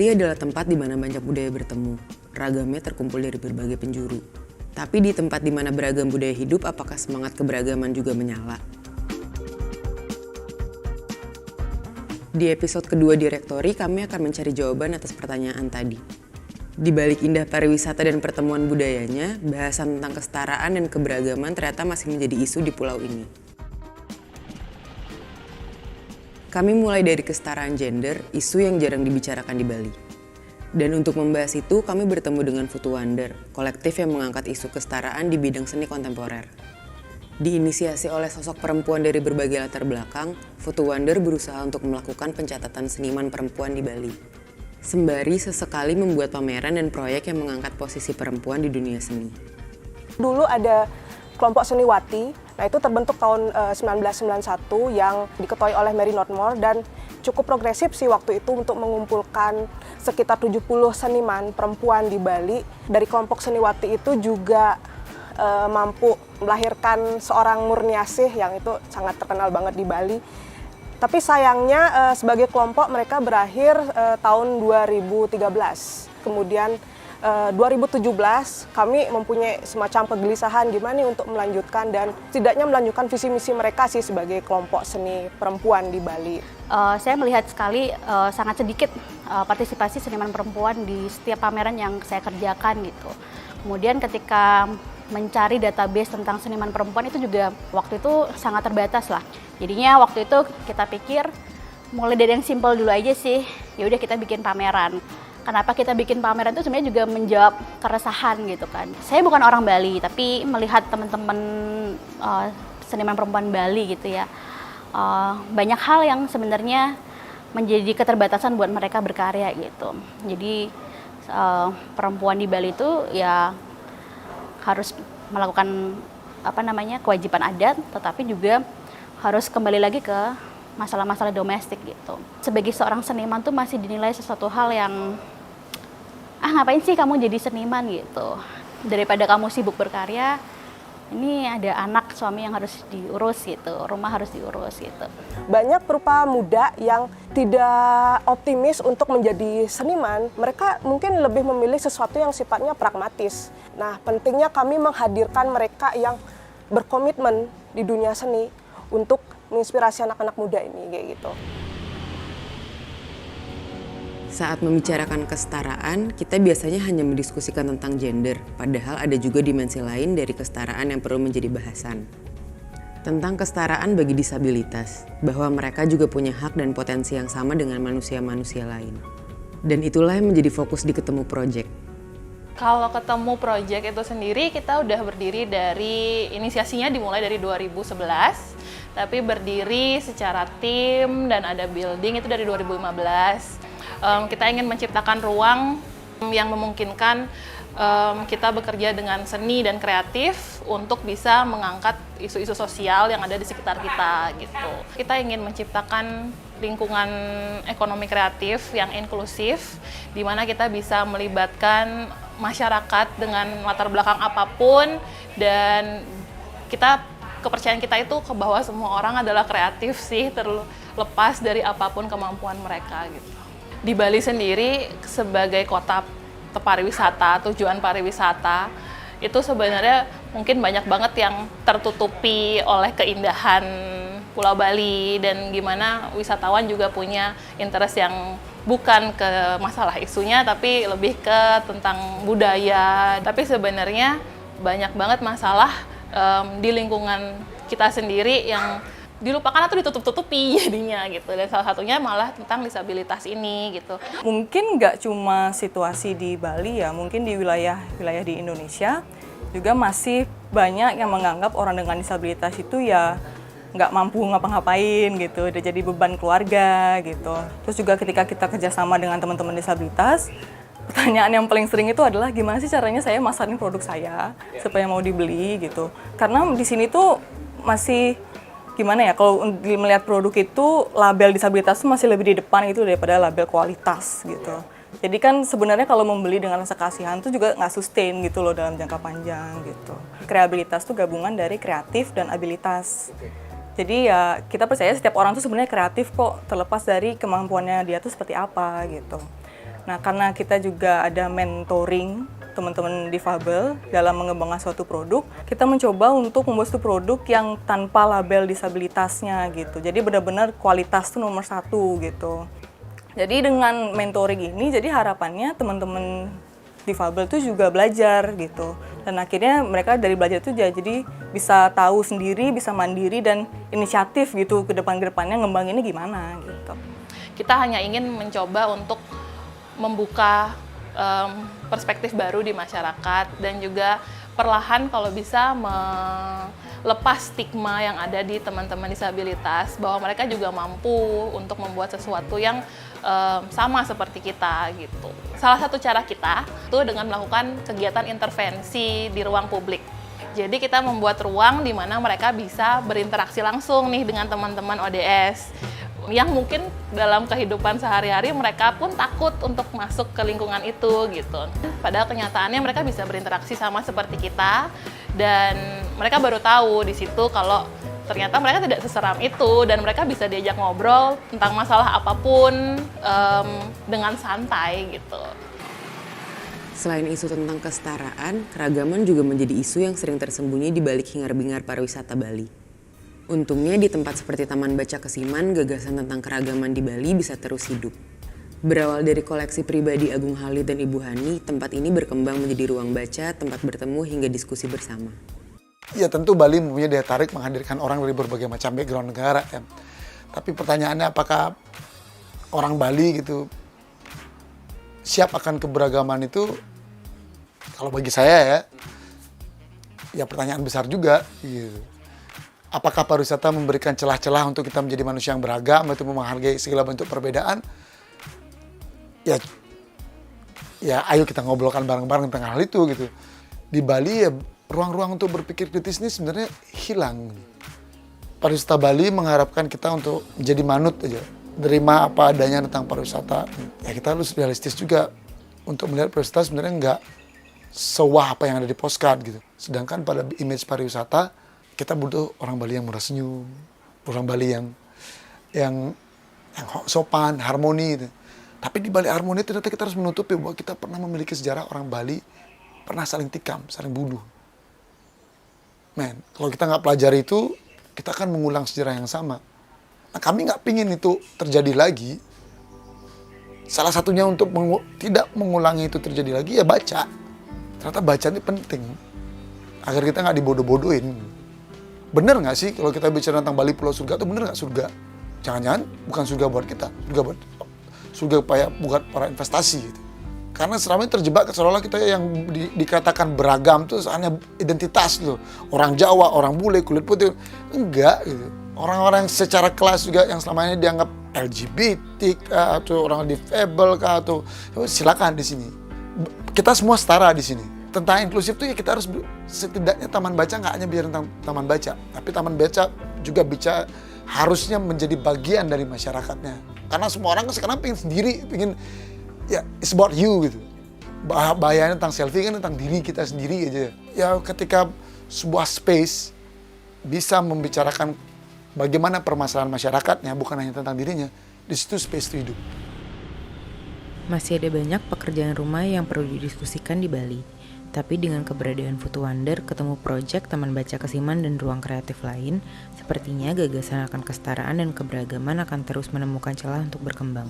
Bali adalah tempat di mana banyak budaya bertemu. Ragamnya terkumpul dari berbagai penjuru. Tapi di tempat di mana beragam budaya hidup, apakah semangat keberagaman juga menyala? Di episode kedua Direktori, kami akan mencari jawaban atas pertanyaan tadi. Di balik indah pariwisata dan pertemuan budayanya, bahasan tentang kesetaraan dan keberagaman ternyata masih menjadi isu di pulau ini. Kami mulai dari kesetaraan gender, isu yang jarang dibicarakan di Bali. Dan untuk membahas itu, kami bertemu dengan Futu Wonder, kolektif yang mengangkat isu kesetaraan di bidang seni kontemporer. Diinisiasi oleh sosok perempuan dari berbagai latar belakang, Futu Wonder berusaha untuk melakukan pencatatan seniman perempuan di Bali. Sembari sesekali membuat pameran dan proyek yang mengangkat posisi perempuan di dunia seni. Dulu ada kelompok Seniwati. Nah, itu terbentuk tahun 1991 yang diketuai oleh Mary Northmore dan cukup progresif sih waktu itu untuk mengumpulkan sekitar 70 seniman perempuan di Bali. Dari kelompok Seniwati itu juga mampu melahirkan seorang Murniasih yang itu sangat terkenal banget di Bali. Tapi sayangnya sebagai kelompok mereka berakhir tahun 2013. Kemudian 2017 kami mempunyai semacam kegelisahan gimana nih untuk melanjutkan dan setidaknya melanjutkan visi misi mereka sih sebagai kelompok seni perempuan di Bali. Saya melihat sekali sangat sedikit partisipasi seniman perempuan di setiap pameran yang saya kerjakan gitu. Kemudian ketika mencari database tentang seniman perempuan itu juga waktu itu sangat terbatas lah. Jadinya waktu itu kita pikir mulai dari yang simpel dulu aja sih. Ya udah kita bikin pameran. Kenapa kita bikin pameran itu sebenarnya juga menjawab keresahan gitu kan. Saya bukan orang Bali, tapi melihat teman-teman seniman perempuan Bali gitu ya. Banyak hal yang sebenarnya menjadi keterbatasan buat mereka berkarya gitu. Jadi perempuan di Bali itu ya harus melakukan kewajiban adat, tetapi juga harus kembali lagi ke masalah-masalah domestik gitu. Sebagai seorang seniman tuh masih dinilai sesuatu hal yang ngapain sih kamu jadi seniman gitu. Daripada kamu sibuk berkarya, ini ada anak suami yang harus diurus gitu, rumah harus diurus gitu. Banyak perupa muda yang tidak optimis untuk menjadi seniman, mereka mungkin lebih memilih sesuatu yang sifatnya pragmatis. Nah, pentingnya kami menghadirkan mereka yang berkomitmen di dunia seni untuk menginspirasi anak-anak muda ini kayak gitu. Saat membicarakan kesetaraan, kita biasanya hanya mendiskusikan tentang gender, padahal ada juga dimensi lain dari kesetaraan yang perlu menjadi bahasan. Tentang kesetaraan bagi disabilitas, bahwa mereka juga punya hak dan potensi yang sama dengan manusia-manusia lain. Dan itulah yang menjadi fokus di Ketemu Project. Kalau Ketemu Project itu sendiri, kita udah berdiri dari, inisiasinya dimulai dari 2011, tapi berdiri secara tim dan ada building itu dari 2015. Kita ingin menciptakan ruang yang memungkinkan kita bekerja dengan seni dan kreatif untuk bisa mengangkat isu-isu sosial yang ada di sekitar kita gitu. Kita ingin menciptakan lingkungan ekonomi kreatif yang inklusif, di mana kita bisa melibatkan masyarakat dengan latar belakang apapun, dan kepercayaan kita itu bahwa semua orang adalah kreatif sih, terlepas dari apapun kemampuan mereka gitu. Di Bali sendiri sebagai kota pariwisata, tujuan pariwisata, itu sebenarnya mungkin banyak banget yang tertutupi oleh keindahan Pulau Bali, dan gimana wisatawan juga punya interest yang bukan ke masalah isunya, tapi lebih ke tentang budaya. Tapi sebenarnya banyak banget masalah di lingkungan kita sendiri yang dilupakan atau ditutup-tutupi jadinya gitu. Dan salah satunya malah tentang disabilitas ini gitu. Mungkin nggak cuma situasi di Bali ya, mungkin di wilayah di Indonesia juga masih banyak yang menganggap orang dengan disabilitas itu ya nggak mampu ngapa-ngapain gitu, udah jadi beban keluarga gitu. Terus juga ketika kita kerjasama dengan teman-teman disabilitas, pertanyaan yang paling sering itu adalah gimana sih caranya saya masarin produk saya supaya mau dibeli gitu. Karena di sini tuh masih gimana ya, kalau melihat produk itu label disabilitas itu masih lebih di depan itu daripada label kualitas gitu. Jadi kan sebenarnya kalau membeli dengan rasa kasihan itu juga nggak sustain gitu loh dalam jangka panjang gitu. Kreativitas itu gabungan dari kreatif dan abilitas. Jadi ya kita percaya setiap orang tuh sebenarnya kreatif kok, terlepas dari kemampuannya dia tuh seperti apa gitu. Nah, karena kita juga ada mentoring teman-teman difabel dalam mengembangkan suatu produk, kita mencoba untuk membuat suatu produk yang tanpa label disabilitasnya gitu. Jadi benar-benar kualitas itu nomor 1 gitu. Jadi dengan mentoring ini, jadi harapannya teman-teman difabel itu juga belajar gitu. Dan akhirnya mereka dari belajar itu jadi bisa tahu sendiri, bisa mandiri dan inisiatif gitu ke depannya ngembanginnya gimana gitu. Kita hanya ingin mencoba untuk membuka perspektif baru di masyarakat dan juga perlahan kalau bisa melepas stigma yang ada di teman-teman disabilitas bahwa mereka juga mampu untuk membuat sesuatu yang sama seperti kita gitu. Salah satu cara kita itu dengan melakukan kegiatan intervensi di ruang publik. Jadi kita membuat ruang di mana mereka bisa berinteraksi langsung nih dengan teman-teman ODS yang mungkin dalam kehidupan sehari-hari mereka pun takut untuk masuk ke lingkungan itu gitu. Padahal kenyataannya mereka bisa berinteraksi sama seperti kita dan mereka baru tahu di situ kalau ternyata mereka tidak seseram itu dan mereka bisa diajak ngobrol tentang masalah apapun dengan santai gitu. Selain isu tentang kesetaraan, keragaman juga menjadi isu yang sering tersembunyi di balik hingar-bingar pariwisata Bali. Untungnya di tempat seperti Taman Baca Kesiman, gagasan tentang keragaman di Bali bisa terus hidup. Berawal dari koleksi pribadi Agung Halid dan Ibu Hani, tempat ini berkembang menjadi ruang baca, tempat bertemu hingga diskusi bersama. Ya tentu Bali mempunyai daya tarik menghadirkan orang dari berbagai macam background negara ya. Tapi pertanyaannya apakah orang Bali gitu siap akan keberagaman itu? Kalau bagi saya ya pertanyaan besar juga gitu. Apakah pariwisata memberikan celah-celah untuk kita menjadi manusia yang beragam, untuk menghargai segala bentuk perbedaan? Ya ayo kita ngobrolkan bareng-bareng tentang hal itu gitu. Di Bali ya ruang-ruang untuk berpikir kritis ini sebenarnya hilang. Pariwisata Bali mengharapkan kita untuk menjadi manut aja, terima apa adanya tentang pariwisata. Ya kita harus realistis juga untuk melihat pariwisata sebenarnya nggak sewah apa yang ada di postcard gitu. Sedangkan pada image pariwisata kita butuh orang Bali yang murah senyum, orang Bali yang sopan, harmoni gitu. Tapi di balik harmoni ternyata kita harus menutupi bahwa kita pernah memiliki sejarah orang Bali pernah saling tikam, saling bunuh. Men, kalau kita nggak pelajari itu, kita akan mengulang sejarah yang sama. Nah, kami nggak pingin itu terjadi lagi. Salah satunya untuk tidak mengulangi itu terjadi lagi ya baca. Ternyata baca ini penting agar kita nggak dibodoh-bodohin. Bener nggak sih kalau kita bicara tentang Bali Pulau Surga itu bener nggak surga? Jangan-jangan bukan surga buat kita, surga buat para investasi gitu. Karena selama ini terjebak seolah-olah kita yang dikatakan beragam itu hanya identitas loh. Orang Jawa, orang bule, kulit putih. Enggak gitu. Orang-orang secara kelas juga yang selama ini dianggap LGBT kah, atau orang difabel kah, atau silakan di sini. Kita semua setara di sini. Tentang inklusif itu ya kita harus setidaknya taman baca nggak hanya biar tentang taman baca, tapi taman baca juga harusnya menjadi bagian dari masyarakatnya. Karena semua orang sekarang pengen sendiri, pengen ya it's about you gitu. Bahayanya tentang selfie kan tentang diri kita sendiri aja. Ya ketika sebuah space bisa membicarakan bagaimana permasalahan masyarakatnya bukan hanya tentang dirinya, di situ space itu hidup. Masih ada banyak pekerjaan rumah yang perlu didiskusikan di Bali. Tapi dengan keberadaan Foto Wonder, ketemu proyek Taman Baca Kesiman dan ruang kreatif lain, sepertinya gagasan akan kesetaraan dan keberagaman akan terus menemukan celah untuk berkembang.